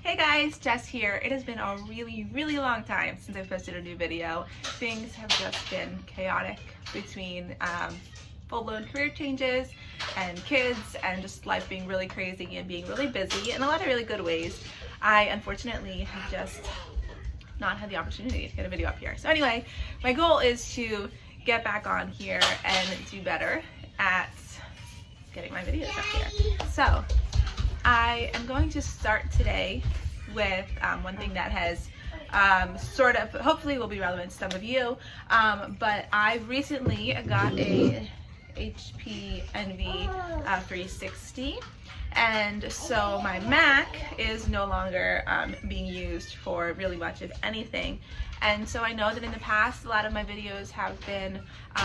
Hey guys, Jess here. It has been a really long time since I've posted a new video. Things have just been chaotic between full-blown career changes and kids and just life being really crazy and being really busy in a lot of really good ways. I unfortunately have just not had the opportunity to get a video up here. So anyway, my goal is to get back on here and do better at getting my videos up here. So I am going to start today with one thing that has sort of, hopefully will be relevant to some of you, but I recently got a HP Envy 360, and so my Mac is no longer being used for really much of anything. And so I know that in the past a lot of my videos have been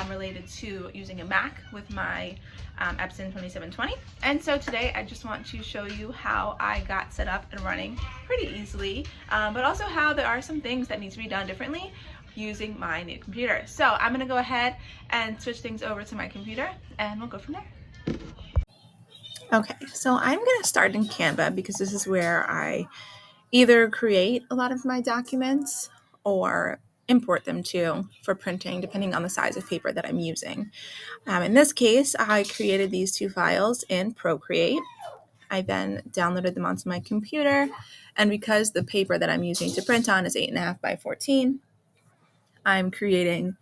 related to using a Mac with my Epson 2720. And so today I just want to show you how I got set up and running pretty easily, but also how there are some things that need to be done differently using my new computer. So I'm gonna go ahead and switch things over to my computer and we'll go from there. Okay, so I'm gonna start in Canva because this is where I either create a lot of my documents or import them to for printing, depending on the size of paper that I'm using. In this case, I created these two files in Procreate. I then downloaded them onto my computer, and because the paper that I'm using to print on is 8.5 by 14, I'm creating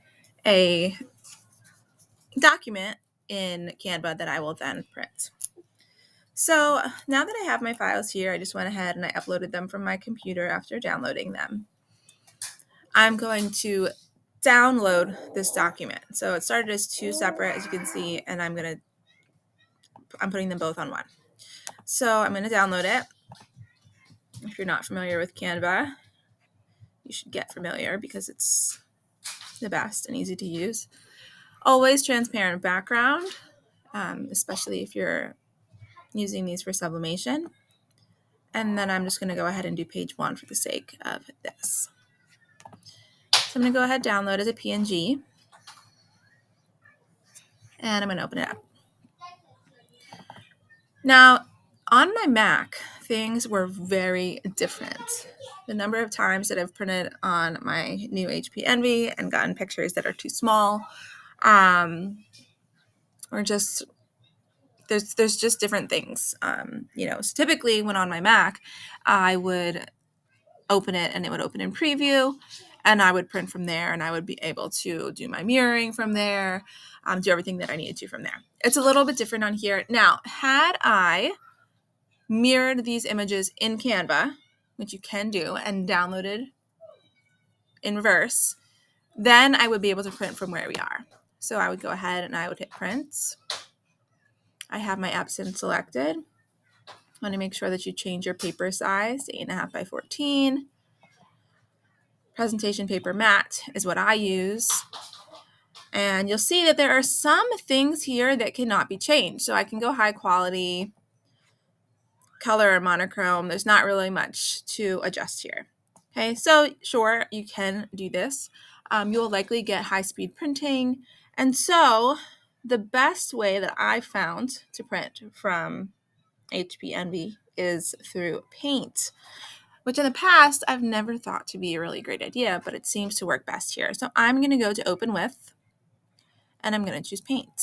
a document in Canva that I will then print. So now that I have my files here, I just went ahead and I uploaded them from my computer after downloading them. I'm going to download this document. So it started as two separate, as you can see, and I'm putting them both on one. So I'm going to download it. If you're not familiar with Canva, you should get familiar because it's the best and easy to use. Always transparent background, especially if you're using these for sublimation. And then I'm just going to go ahead and do page 1 for the sake of this. So I'm going to go ahead and download as a PNG. And I'm going to open it up. Now, on my Mac, things were very different. The number of times that I've printed on my new HP Envy and gotten pictures that are too small, or just there's just different things. So typically when on my Mac, I would open it and it would open in preview, and I would print from there, and I would be able to do my mirroring from there, do everything that I needed to from there. It's a little bit different on here. Now, had I mirrored these images in Canva, which you can do, and downloaded in reverse, then I would be able to print from where we are. So I would go ahead and I would hit print. I have my Epson selected. I want to make sure that you change your paper size to 8.5 by 14. Presentation paper matte is what I use. And you'll see that there are some things here that cannot be changed. So I can go high quality, color, or monochrome. There's not really much to adjust here. Okay, so sure, you can do this. You'll likely get high-speed printing. And so the best way that I found to print from HP Envy is through Paint, which in the past I've never thought to be a really great idea, but it seems to work best here. So I'm going to go to Open With, and I'm going to choose Paint.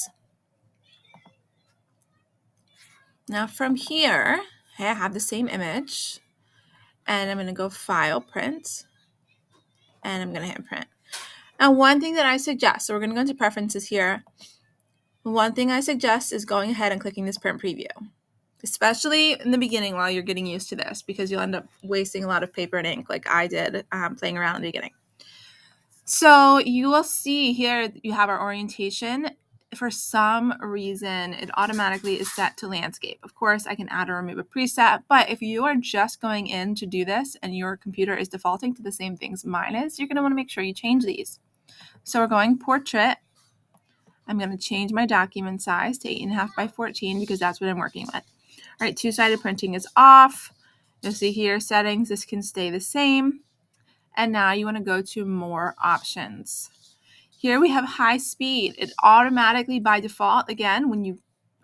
Now from here, I have the same image, and I'm going to go File, Print, and I'm going to hit Print. Now one thing that I suggest, so we're going to go into Preferences here. One thing I suggest is going ahead and clicking this Print Preview, especially in the beginning while you're getting used to this, because you'll end up wasting a lot of paper and ink like I did playing around in the beginning. So you will see here you have our orientation. For some reason, it automatically is set to landscape. Of course, I can add or remove a preset, but if you are just going in to do this and your computer is defaulting to the same things mine is, you're going to want to make sure you change these. So we're going portrait. I'm going to change my document size to 8.5 by 14 because that's what I'm working with. All right, two-sided printing is off. You'll see here settings, this can stay the same. And now you want to go to more options. Here we have high speed. It automatically by default, again, when you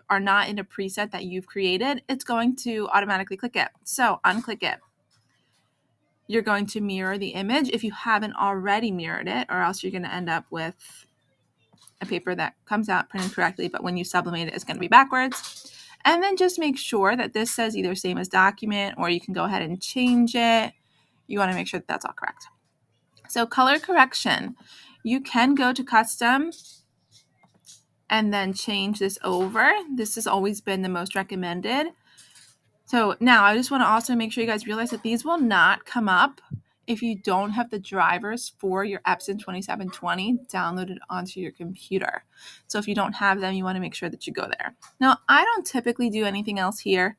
are not in a preset that you've created, it's going to automatically click it. So unclick it. you're going to mirror the image if you haven't already mirrored it, or else you're going to end up with a paper that comes out printed correctly, but when you sublimate it, it's going to be backwards. And then just make sure that this says either same as document, or you can go ahead and change it. You want to make sure that that's all correct. So color correction, you can go to custom and then change this over. This has always been the most recommended. So now I just want to also make sure you guys realize that these will not come up if you don't have the drivers for your Epson 2720 downloaded onto your computer. So if you don't have them, you want to make sure that you go there. Now, I don't typically do anything else here.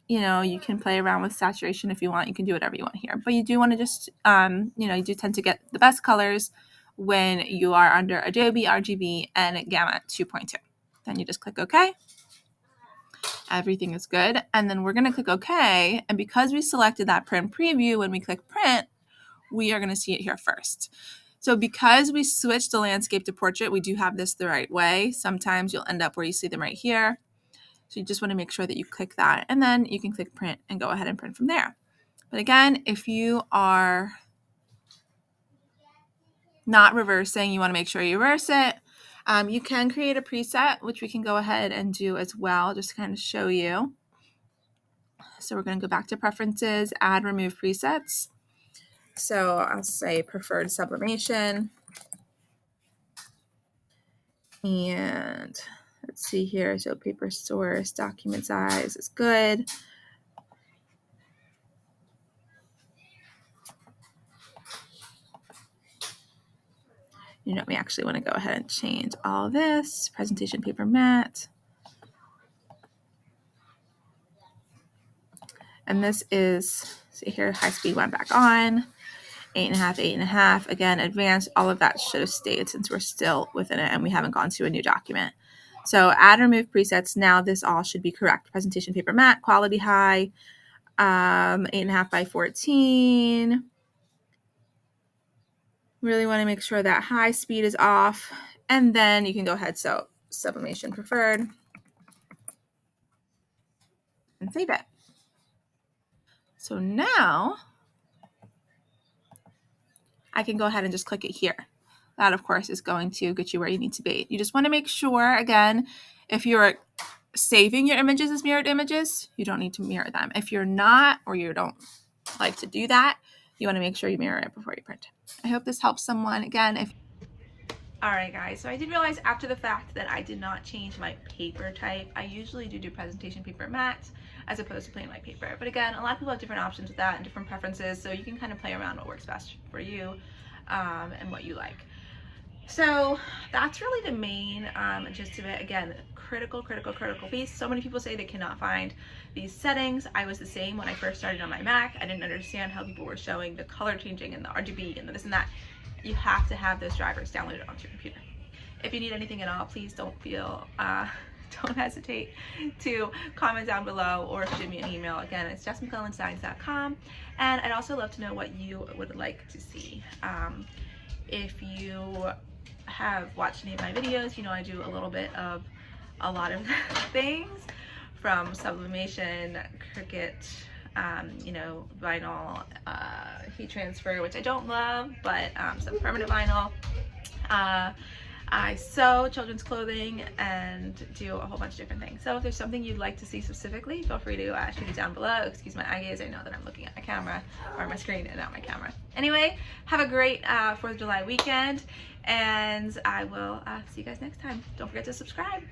You know, you can play around with saturation if you want. You can do whatever you want here. But you do want to just, you know, you do tend to get the best colors when you are under Adobe RGB and Gamma 2.2. Then you just click OK. Everything is good. And then we're going to click OK. And because we selected that print preview, when we click print, we are going to see it here first. So because we switched the landscape to portrait, we do have this the right way. Sometimes you'll end up where you see them right here. So you just want to make sure that you click that, and then you can click print and go ahead and print from there. But again, if you are not reversing, you want to make sure you reverse it. You can create a preset, which we can go ahead and do as well, just to kind of show you. So we're going to go back to preferences, add, remove presets. So I'll say preferred sublimation. And let's see here. So paper source, document size is good. You know, we actually want to go ahead and change all of this. Presentation paper matte. And this is, see here, high speed went back on. 8.5, 8.5. Again, advanced, all of that should have stayed since we're still within it and we haven't gone to a new document. So add, remove presets. Now this all should be correct. Presentation paper matte, quality high, 8.5 by 14. Really want to make sure that high speed is off. And then you can go ahead, so sublimation preferred, and save it. So now I can go ahead and just click it here. That, of course, is going to get you where you need to be. You just want to make sure, again, if you're saving your images as mirrored images, you don't need to mirror them. If you're not, or you don't like to do that, you want to make sure you mirror it before you print. I hope this helps someone. Again, if Alright guys, so I did realize after the fact that I did not change my paper type. I usually do presentation paper matte as opposed to plain white paper. But again, a lot of people have different options with that and different preferences, so you can kind of play around what works best for you and what you like. So that's really the main gist of it. Again, critical piece. So many people say they cannot find these settings. I was the same when I first started on my Mac. I didn't understand how people were showing the color changing and the RGB and the this and that. You have to have those drivers downloaded onto your computer. If you need anything at all, please don't hesitate to comment down below or shoot me an email. Again, it's jessmcclellandesigns.com. And I'd also love to know what you would like to see. If you have watched any of my videos, you know I do a lot of things, from sublimation, Cricut, you know, vinyl, heat transfer, which I don't love, but some permanent vinyl. I sew children's clothing and do a whole bunch of different things. So if there's something you'd like to see specifically, feel free to shoot it down below. Excuse my eye gaze, I know that I'm looking at my camera, or my screen and not my camera. Anyway, have a great 4th of July weekend, and I will see you guys next time. Don't forget to subscribe.